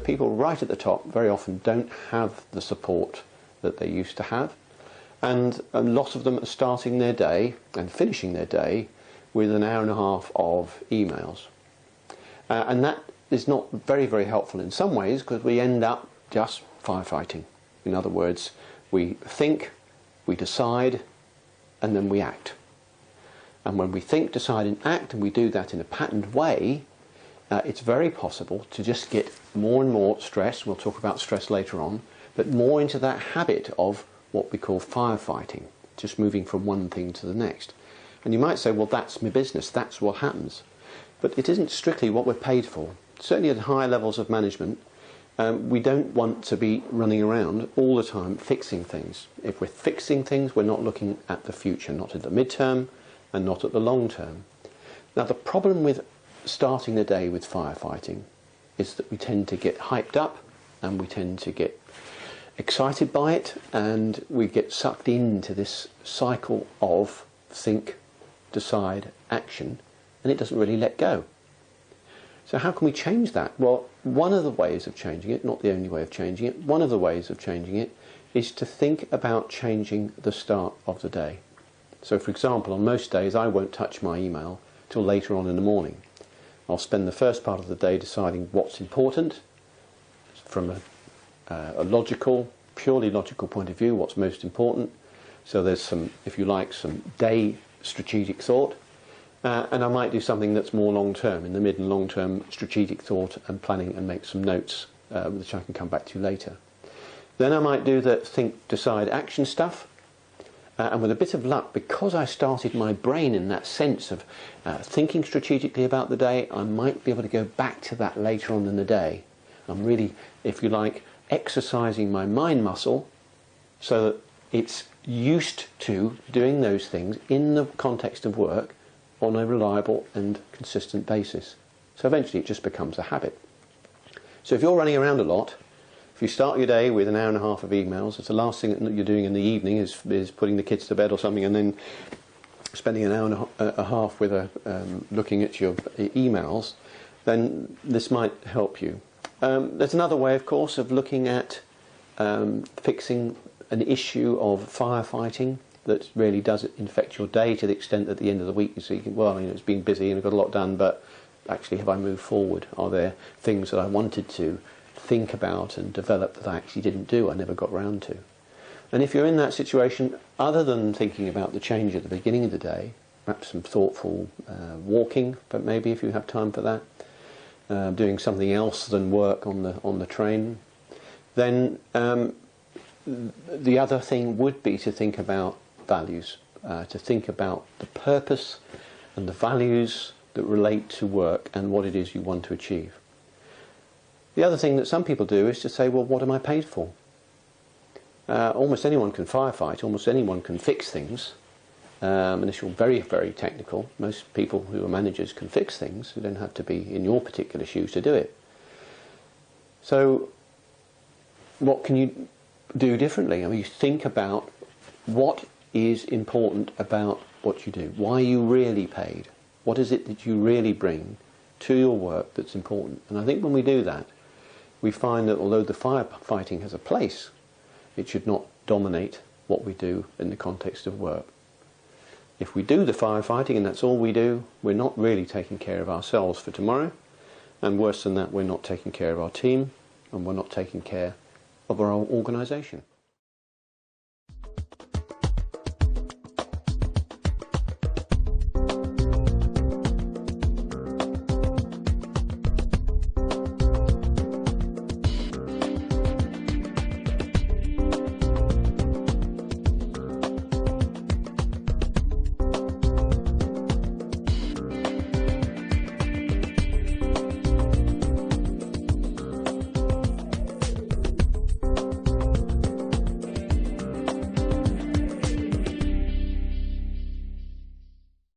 the people right at the top very often don't have the support that they used to have, and a lot of them are starting their day and finishing their day with an hour and a half of emails. And that is not very, very helpful in some ways, because we end up just firefighting. In other words, we think, we decide, and then we act. And when we think, decide and act, and we do that in a patterned way, it's very possible to just get more and more stress. We'll talk about stress later on, but more into that habit of what we call firefighting, just moving from one thing to the next. And you might say, well, that's my business, that's what happens. But it isn't strictly what we're paid for. Certainly at higher levels of management, we don't want to be running around all the time fixing things. If we're fixing things, we're not looking at the future, not at the midterm and not at the long term. Now, the problem with starting the day with firefighting is that we tend to get hyped up and we tend to get excited by it, and we get sucked into this cycle of think, decide, action, and it doesn't really let go. So how can we change that? Well, one of the ways of changing it, not the only way of changing it, one of the ways of changing it is to think about changing the start of the day. So for example, on most days I won't touch my email till later on in the morning. I'll spend the first part of the day deciding what's important from a logical, purely logical point of view, what's most important. So there's some, if you like, some day strategic thought. And I might do something that's more long-term, in the mid and long-term strategic thought and planning, and make some notes, which I can come back to later. Then I might do the think, decide, action stuff. And with a bit of luck, because I started my brain in that sense of thinking strategically about the day, I might be able to go back to that later on in the day. I'm really, if you like, exercising my mind muscle so that it's used to doing those things in the context of work on a reliable and consistent basis. So eventually it just becomes a habit. So if you're running around a lot, if you start your day with an hour and a half of emails, it's the last thing that you're doing in the evening is putting the kids to bed or something, and then spending an hour and a half with looking at your emails, then this might help you. There's another way, of course, of looking at fixing an issue of firefighting that really does infect your day, to the extent that at the end of the week you see, well, you know, it's been busy and I've got a lot done, but actually have I moved forward? Are there things that I wanted to think about and develop that I actually didn't do, I never got round to? And if you're in that situation, other than thinking about the change at the beginning of the day, perhaps some thoughtful walking, but maybe if you have time for that, doing something else than work on the train, then the other thing would be to think about values, to think about the purpose and the values that relate to work and what it is you want to achieve. The other thing that some people do is to say, well, what am I paid for? Almost anyone can firefight, almost anyone can fix things, unless you're very, very technical. Most people who are managers can fix things. You don't have to be in your particular shoes to do it. So what can you do differently? I mean, you think about what is important about what you do. Why are you really paid? What is it that you really bring to your work that's important? And I think when we do that, we find that although the firefighting has a place, it should not dominate what we do in the context of work. If we do the firefighting and that's all we do, we're not really taking care of ourselves for tomorrow, and worse than that, we're not taking care of our team, and we're not taking care of our organisation.